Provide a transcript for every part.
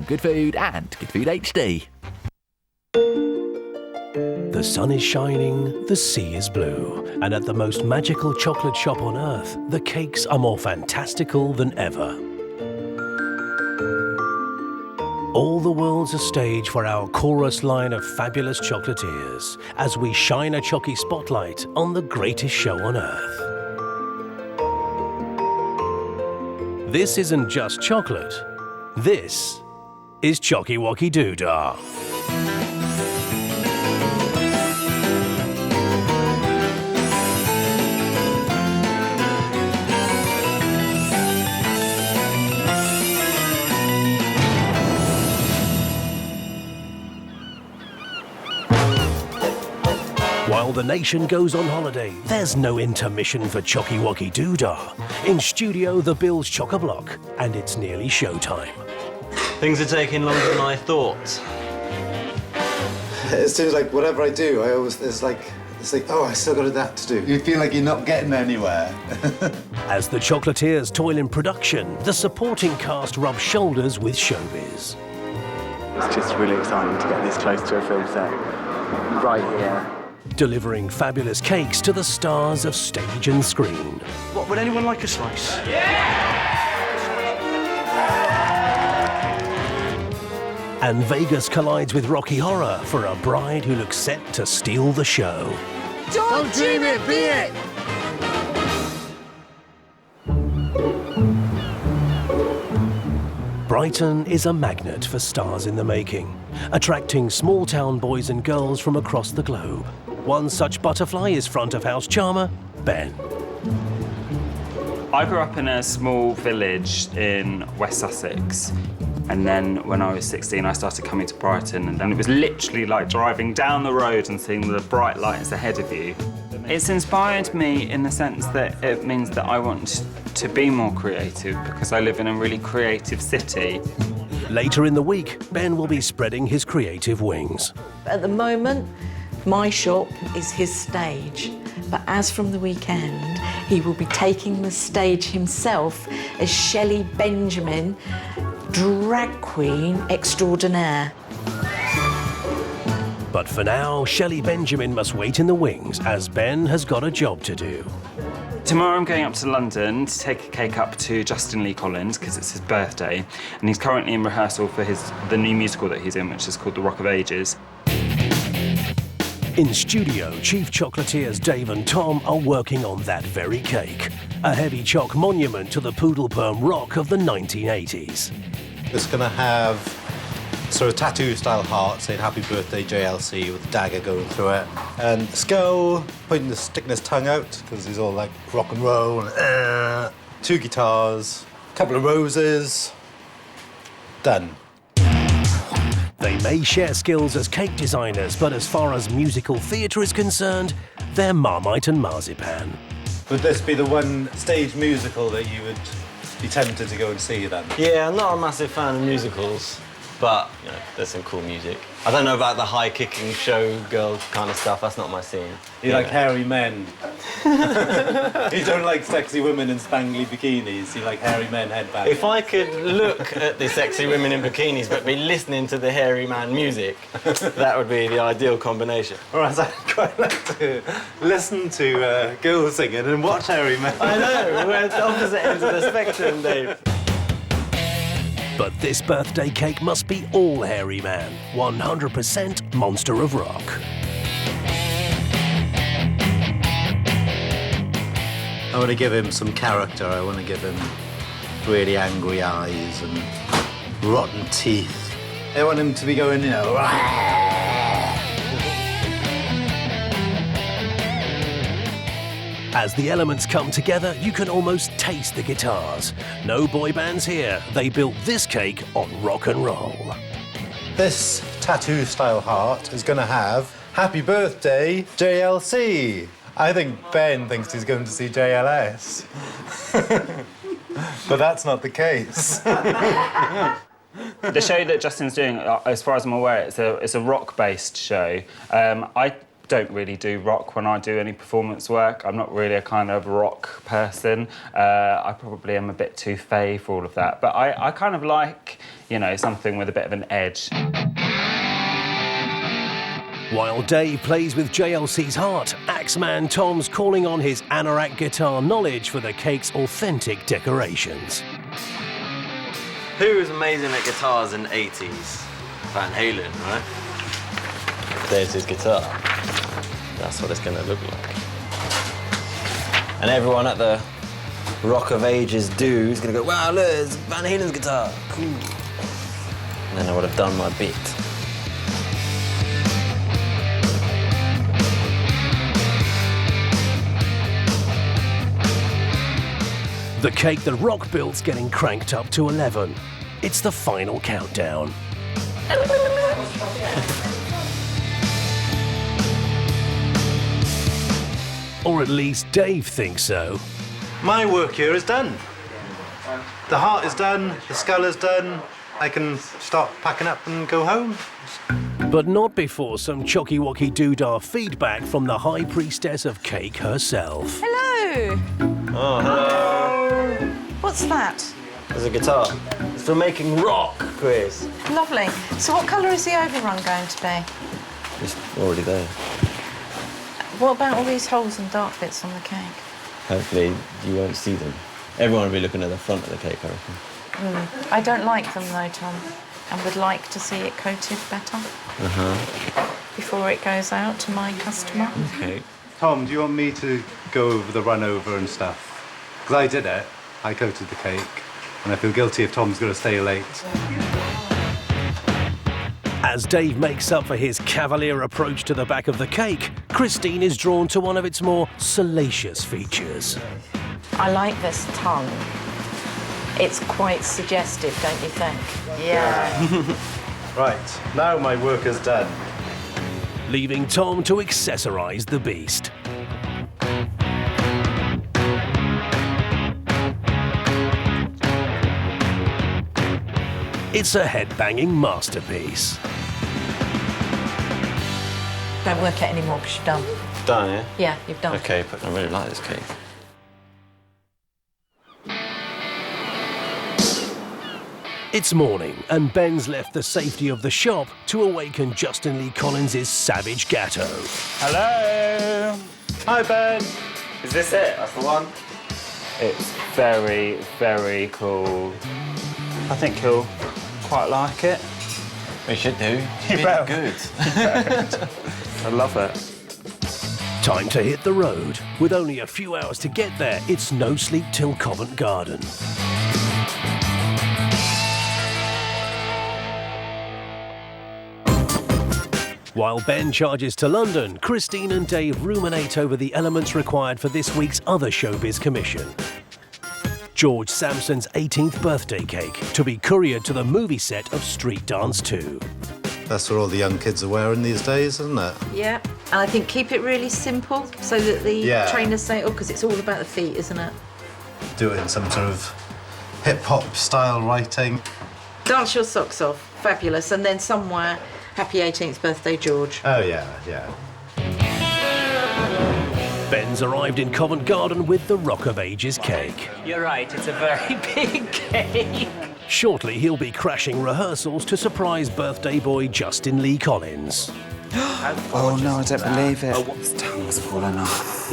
Good Food and Good Food HD. The sun is shining, the sea is blue, and at the most magical chocolate shop on earth, the cakes are more fantastical than ever. All the world's a stage for our chorus line of fabulous chocolatiers as we shine a chocky spotlight on the greatest show on earth. This isn't just chocolate. This is Choccywoccydoodah. While the nation goes on holiday, there's no intermission for Choccywoccydoodah. In studio, the Bills chock-a-block, and it's nearly showtime. Things are taking longer than I thought. It seems like whatever I do, it's like, oh, I still got that to do. You feel like you're not getting anywhere. As the chocolatiers toil in production, the supporting cast rubs shoulders with showbiz. It's just really exciting to get this close to a film set, right here. Delivering fabulous cakes to the stars of stage and screen. What, would anyone like a slice? And Vegas collides with Rocky Horror for a bride who looks set to steal the show. Don't dream it, be it! Brighton is a magnet for stars in the making, attracting small-town boys and girls from across the globe. One such butterfly is front-of-house charmer, Ben. I grew up in a small village in West Sussex, and then when I was 16 I started coming to Brighton, and then it was literally like driving down the road and seeing the bright lights ahead of you. It's inspired me in the sense that it means that I want to be more creative because I live in a really creative city. Later in the week, Ben will be spreading his creative wings. At the moment, my shop is his stage, but as from the weekend, he will be taking the stage himself as Shelley Benjamin, drag queen extraordinaire. But for now, Shelley Benjamin must wait in the wings as Ben has got a job to do. Tomorrow I'm going up to London to take a cake up to Justin Lee Collins because it's his birthday, and he's currently in rehearsal for the new musical that he's in, which is called The Rock of Ages. In studio, Chief Chocolatiers Dave and Tom are working on that very cake, a heavy choc monument to the poodle perm rock of the 1980s. It's going to have sort of tattoo-style heart saying "Happy Birthday JLC" with a dagger going through it, and Skull sticking his tongue out because he's all like rock and roll. And, two guitars, a couple of roses. Done. They may share skills as cake designers, but as far as musical theatre is concerned, they're Marmite and Marzipan. Would this be the one stage musical that you would be tempted to go and see then? Yeah, I'm not a massive fan of musicals, but you know, there's some cool music. I don't know about the high-kicking showgirl kind of stuff. That's not my scene. You like hairy men. You don't like sexy women in spangly bikinis. You like hairy men headbanging. If I could look at the sexy women in bikinis but be listening to the hairy man music, that would be the ideal combination. Whereas I'd quite like to listen to girls singing and watch hairy men. I know, we're at the opposite ends of the spectrum, Dave. But this birthday cake must be all hairy man, 100% monster of rock. I want to give him some character. I want to give him really angry eyes and rotten teeth. I want him to be going, you know, As the elements come together, you can almost taste the guitars. No boy bands here. They built this cake on rock and roll. This tattoo-style heart is going to have "Happy Birthday JLC." I think Ben thinks he's going to see JLS. But that's not the case. The show that Justin's doing, as far as I'm aware, it's a rock-based show. I don't really do rock when I do any performance work. I'm not really a kind of rock person. I probably am a bit too fey for all of that. But I kind of like, you know, something with a bit of an edge. While Dave plays with JLC's heart, Axeman Tom's calling on his anorak guitar knowledge for the cake's authentic decorations. Who was amazing at guitars in the 80s? Van Halen, right? There's his guitar. That's what it's going to look like. And everyone at the Rock of Ages do is going to go, wow, look, it's Van Halen's guitar. Cool. And then I would have done my bit. The cake that Rock built's getting cranked up to 11. It's the final countdown. Or at least Dave thinks so. My work here is done. The heart is done, the skull is done. I can start packing up and go home. But not before some choccywoccydoodah feedback from the High Priestess of Cake herself. Hello. Oh, hello. What's that? There's a guitar. It's for making rock, Chris. Lovely. So what colour is the overrun going to be? It's already there. What about all these holes and dark bits on the cake? Hopefully you won't see them. Everyone will be looking at the front of the cake, I reckon. I don't like them though, Tom, and would like to see it coated better before it goes out to my customer. Okay. Tom, do you want me to go over the run over and stuff? Because I did it. I coated the cake. And I feel guilty if Tom's going to stay late. As Dave makes up for his cavalier approach to the back of the cake, Christine is drawn to one of its more salacious features. I like this tongue. It's quite suggestive, don't you think? Yeah. Right, now my work is done. Leaving Tom to accessorise the beast. It's a head-banging masterpiece. Don't work it anymore because you've done. Done, yeah? Yeah, you've done. Okay, but I really like this cake. It's morning, and Ben's left the safety of the shop to awaken Justin Lee Collins' savage gatto. Hello. Hi, Ben. Is this it? That's the one? It's very, very cool. I think he'll quite like it. We should do. You better. Good. I love it. Time to hit the road. With only a few hours to get there, it's no sleep till Covent Garden. While Ben charges to London, Christine and Dave ruminate over the elements required for this week's other showbiz commission. George Sampson's 18th birthday cake, to be couriered to the movie set of Street Dance 2. That's what all the young kids are wearing these days, isn't it? Yeah, and I think keep it really simple so that the trainers say, oh, because it's all about the feet, isn't it? Do it in some sort of hip-hop style writing. Dance your socks off, fabulous, and then somewhere, happy 18th birthday, George. Oh, yeah, yeah. Ben's arrived in Covent Garden with the Rock of Ages cake. You're right, it's a very big cake. Shortly, he'll be crashing rehearsals to surprise birthday boy Justin Lee Collins. Oh no, I don't believe it. Oh, his tongue's fallen off.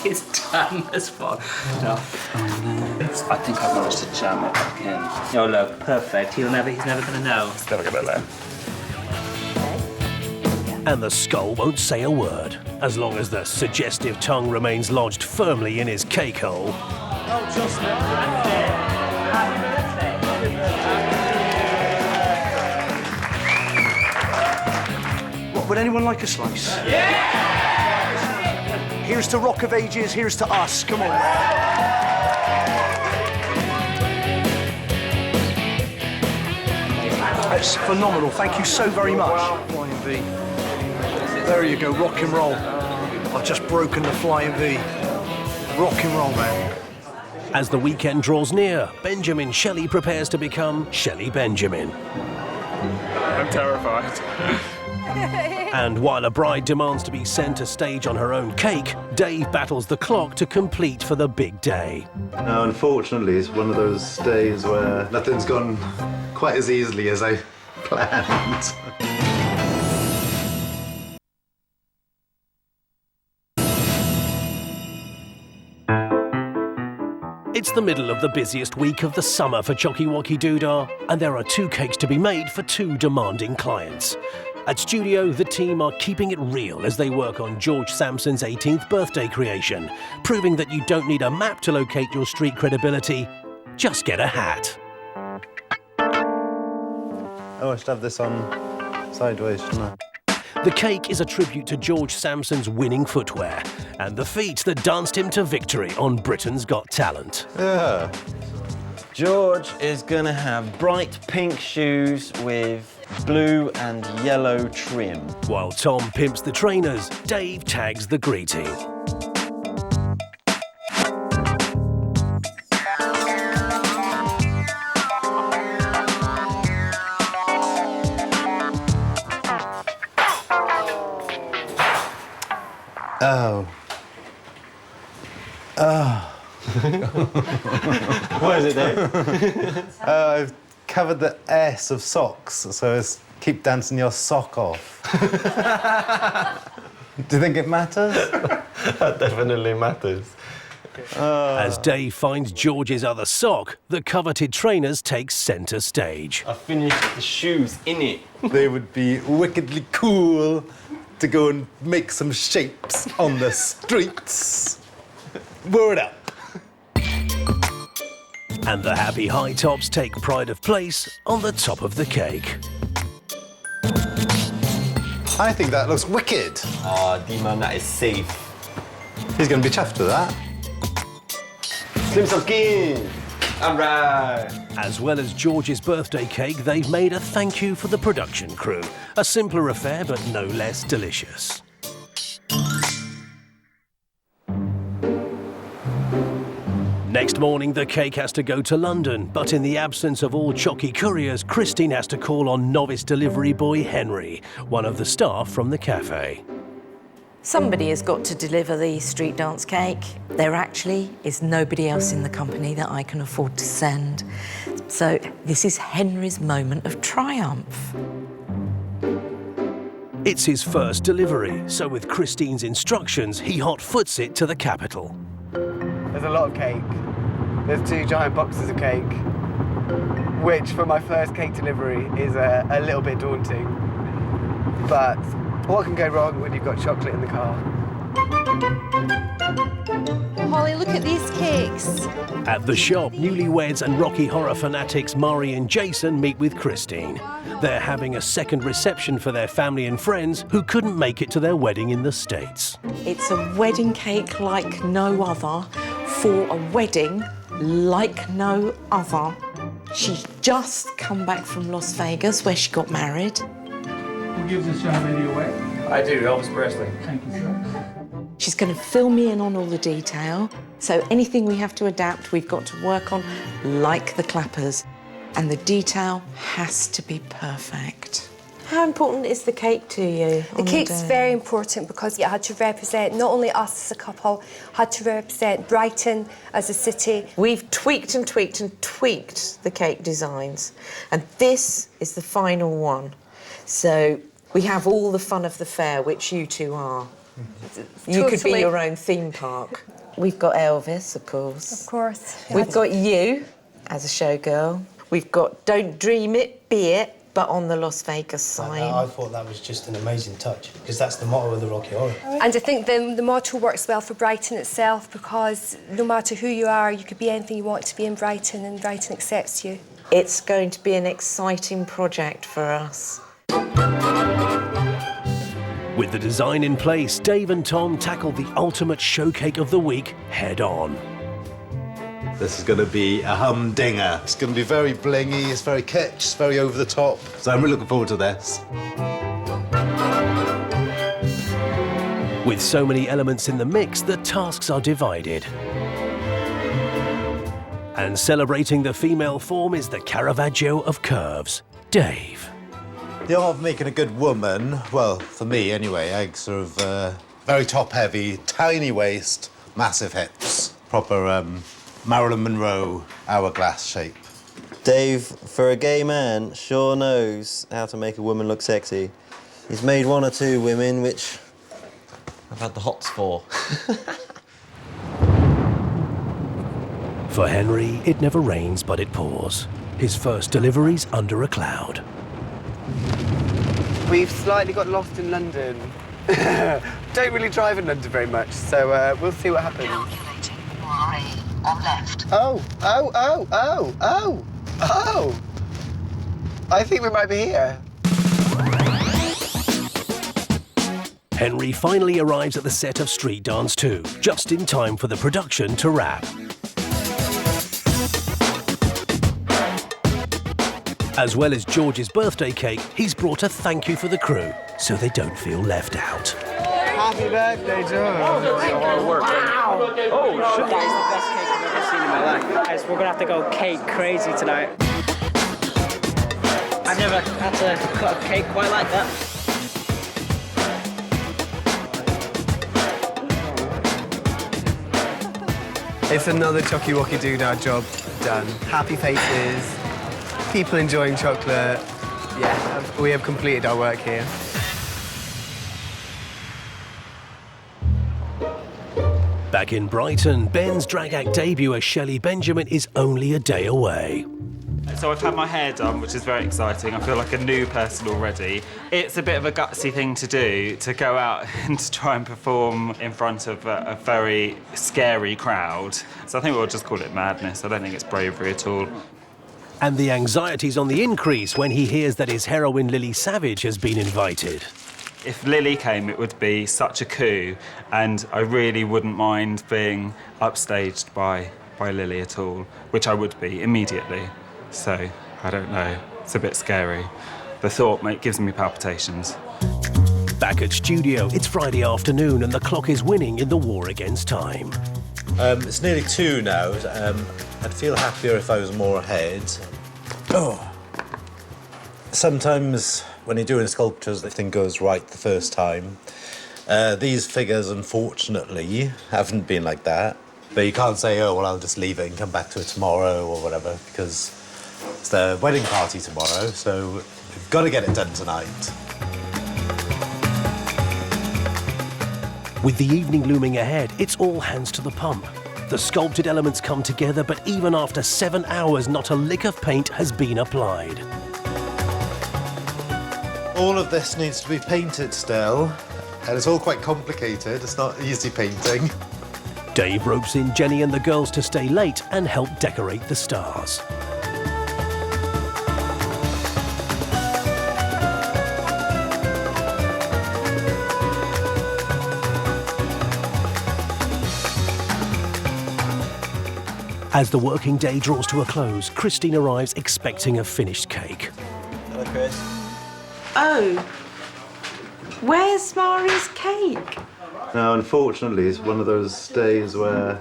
His tongue has fallen off. Oh no. I think I've managed to jam it back in. Oh look, perfect. He's never gonna know. He's never gonna know. And the skull won't say a word, as long as the suggestive tongue remains lodged firmly in his cake hole. Oh, Justin, happy birthday. What, would anyone like a slice? Yeah! Here's to Rock of Ages, here's to us. Come on. That's phenomenal. Thank you so very much. Flying V. There you go, rock and roll. I've just broken the Flying V. Rock and roll, man. As the weekend draws near, Benjamin Shelley prepares to become Shelley Benjamin. I'm terrified. And while a bride demands to be centre stage on her own cake, Dave battles the clock to complete for the big day. Now, unfortunately, it's one of those days where nothing's gone quite as easily as I planned. It's the middle of the busiest week of the summer for Chocky-Wocky-Doodah, and there are 2 cakes to be made for 2 demanding clients. At studio, the team are keeping it real as they work on George Sampson's 18th birthday creation, proving that you don't need a map to locate your street credibility, just get a hat. Oh, I should have this on sideways, shouldn't I? The cake is a tribute to George Sampson's winning footwear and the feet that danced him to victory on Britain's Got Talent. Yeah. George is gonna have bright pink shoes with blue and yellow trim. While Tom pimps the trainers, Dave tags the greeting. Oh. Oh. What is it, Dave? I've covered the S of socks, so it's keep dancing your sock off. Do you think it matters? That definitely matters. As Dave finds George's other sock, the coveted trainers take centre stage. I finished the shoes in it. They would be wickedly cool to go and make some shapes on the streets. Word up. And the happy high tops take pride of place on the top of the cake. I think that looks wicked. Ah, D-man, that is safe. He's going to be chuffed with that. Slim Skin! All right. As well as George's birthday cake, they've made a thank you for the production crew. A simpler affair, but no less delicious. Next morning, the cake has to go to London, but in the absence of all Chocky couriers, Christine has to call on novice delivery boy Henry, one of the staff from the cafe. Somebody has got to deliver the street dance cake. There actually is nobody else in the company that I can afford to send. So this is Henry's moment of triumph. It's his first delivery, so with Christine's instructions, he hot-foots it to the capital. There's a lot of cake. There's 2 giant boxes of cake, which for my first cake delivery is a little bit daunting. But what can go wrong when you've got chocolate in the car? Holly, look at these cakes. At the shop, newlyweds and Rocky Horror fanatics Mari and Jason meet with Christine. They're having a second reception for their family and friends who couldn't make it to their wedding in the States. It's a wedding cake like no other for a wedding like no other. She's just come back from Las Vegas where she got married. Who gives this young lady away? I do, Elvis Presley. Thank you, sir. She's going to fill me in on all the detail. So anything we have to adapt, we've got to work on like the clappers. And the detail has to be perfect. How important is the cake to you? The cake's very important because it had to represent not only us as a couple, had to represent Brighton as a city. We've tweaked and tweaked and tweaked the cake designs. And this is the final one. So we have all the fun of the fair, which you two are. You could be your own theme park. We've got Elvis, of course. Of course. We've got you as a showgirl. We've got Don't Dream It, Be It, but on the Las Vegas sign. I thought that was just an amazing touch, because that's the motto of the Rocky Horror. And I think the motto works well for Brighton itself, because no matter who you are, you could be anything you want to be in Brighton, and Brighton accepts you. It's going to be an exciting project for us. With the design in place, Dave and Tom tackled the ultimate showcake of the week head on. This is going to be a humdinger. It's going to be very blingy, it's very kitsch, it's very over the top. So I'm really looking forward to this. With so many elements in the mix, the tasks are divided. And celebrating the female form is the Caravaggio of curves, Dave. The art of making a good woman, well, for me anyway, I sort of very top-heavy, tiny waist, massive hips. Proper Marilyn Monroe hourglass shape. Dave, for a gay man, sure knows how to make a woman look sexy. He's made 1 or 2 women, which I've had the hots for. For Henry, it never rains, but it pours. His first delivery's under a cloud. We've slightly got lost in London. Don't really drive in London very much, so we'll see what happens. Calculating RA on left. Oh. I think we might be here. Henry finally arrives at the set of Street Dance 2, just in time for the production to wrap. As well as George's birthday cake, he's brought a thank you for the crew, so they don't feel left out. Happy birthday, George. Wow! Oh, shit. That is the best cake I've ever seen in my life. Guys, we're gonna have to go cake crazy tonight. I've never had to cut a cake quite like that. It's another choccywoccydoodah job done. Happy faces, people enjoying chocolate. Yeah, we have completed our work here. Back in Brighton, Ben's drag act debut as Shelley Benjamin is only a day away. So I've had my hair done, which is very exciting. I feel like a new person already. It's a bit of a gutsy thing to do, to go out and to try and perform in front of a very scary crowd. So I think we'll just call it madness. I don't think it's bravery at all. And the anxiety's on the increase when he hears that his heroine Lily Savage has been invited. If Lily came, it would be such a coup, and I really wouldn't mind being upstaged by Lily at all, which I would be immediately. So, I don't know, it's a bit scary. The thought gives me palpitations. Back at studio, it's Friday afternoon and the clock is winning in the war against time. It's nearly 2 now. I'd feel happier if I was more ahead. Oh. Sometimes when you're doing sculptures, everything goes right the first time. These figures, unfortunately, haven't been like that. But you can't say, oh, well, I'll just leave it and come back to it tomorrow or whatever, because it's the wedding party tomorrow, so we've got to get it done tonight. With the evening looming ahead, it's all hands to the pump. The sculpted elements come together, but even after 7 hours, not a lick of paint has been applied. All of this needs to be painted still, and it's all quite complicated. It's not easy painting. Dave ropes in Jenny and the girls to stay late and help decorate the stars. As the working day draws to a close, Christine arrives expecting a finished cake. Hello, Chris. Oh, where's Mari's cake? No, unfortunately, it's one of those days where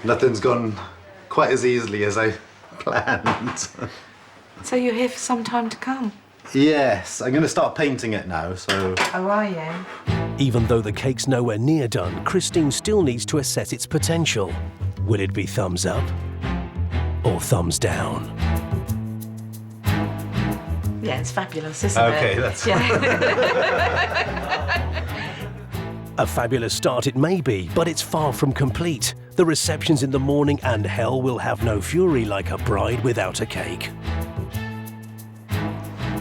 nothing's gone quite as easily as I planned. So you're here for some time to come? Yes, I'm going to start painting it now, so... Oh, are you? Even though the cake's nowhere near done, Christine still needs to assess its potential. Will it be thumbs up or thumbs down? Yeah, it's fabulous, isn't it? Okay, that's... A fabulous start it may be, but it's far from complete. The reception's in the morning and hell will have no fury like a bride without a cake.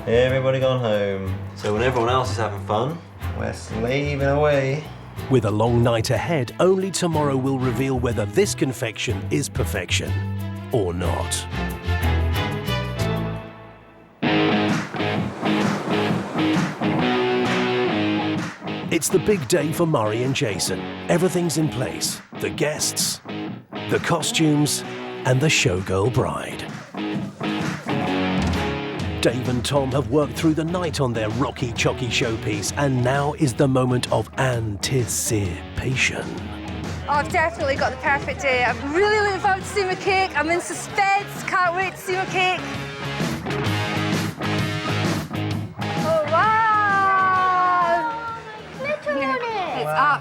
Everybody gone home. So when everyone else is having fun, we're slaving away. With a long night ahead, only tomorrow will reveal whether this confection is perfection or not. It's the big day for Murray and Jason. Everything's in place. The guests, the costumes, and the showgirl bride. Dave and Tom have worked through the night on their rocky, chocky showpiece, and now is the moment of anticipation. I've definitely got the perfect day. I'm really looking forward to seeing my cake. I'm in suspense. Can't wait to see my cake.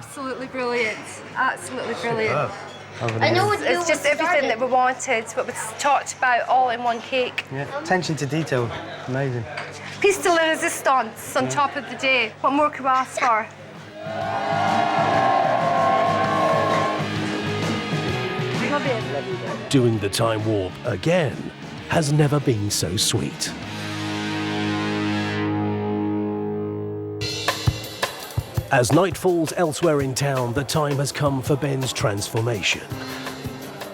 absolutely brilliant. Absolutely brilliant. I know what It's just everything that we wanted, what we talked about, all in one cake. Yeah, attention to detail, amazing. Piece de la resistance on top of the day. What more could we ask for? Love it. Doing the time warp again has never been so sweet. As night falls elsewhere in town, the time has come for Ben's transformation.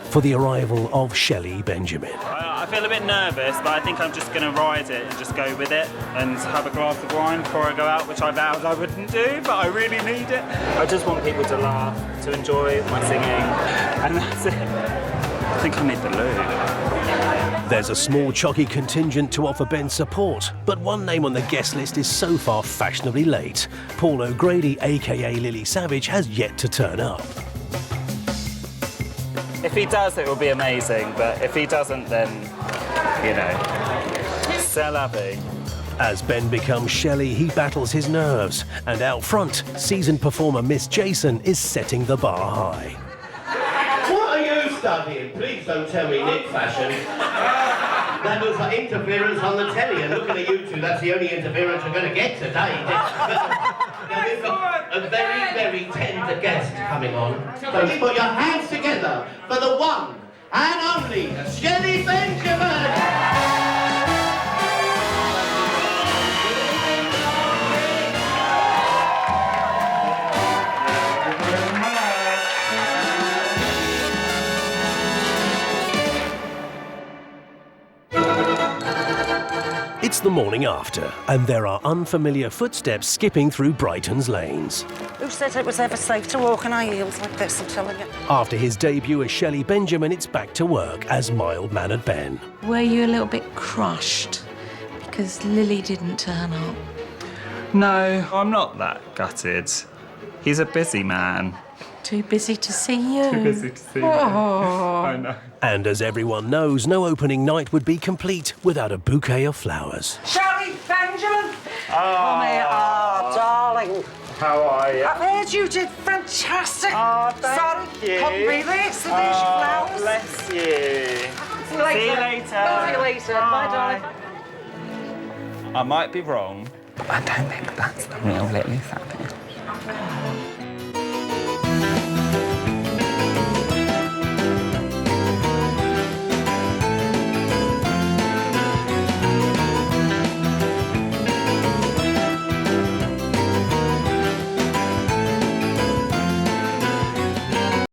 For the arrival of Shelley Benjamin. I feel a bit nervous, but I think I'm just going to ride it and just go with it and have a glass of wine before I go out, which I vowed I wouldn't do, but I really need it. I just want people to laugh, to enjoy my singing, and that's it. I think I need the loo. There's a small chocky contingent to offer Ben support, but one name on the guest list is so far fashionably late. Paul O'Grady, aka Lily Savage, has yet to turn up. If he does, it will be amazing, but if he doesn't, then, you know, c'est la vie. As Ben becomes Shelley, he battles his nerves, and out front, seasoned performer Miss Jason is setting the bar high. What are you studying? Please don't tell me knit fashion. That looks like interference on the telly, and looking at you two, that's the only interference you're going to get today. Now, we've got a very, very tender guest coming on. So put your hands together for the one and only Shelley Benjamin! It's the morning after, and there are unfamiliar footsteps skipping through Brighton's lanes. Who said it was ever safe to walk on high heels like this, I'm telling you? After his debut as Shelley Benjamin, it's back to work as mild-mannered Ben. Were you a little bit crushed because Lily didn't turn up? No, I'm not that gutted. He's a busy man. Too busy to see you. Too busy to see me. I know. And as everyone knows, no opening night would be complete without a bouquet of flowers. Shelley Benjamin! Come here, darling. How are you? I've heard you did fantastic. Thank you. Couldn't be late, so there's your flowers. Bless you. See you later. See you later. See you later. Bye, darling. I might be wrong, but I don't think that's the real Lily Savage.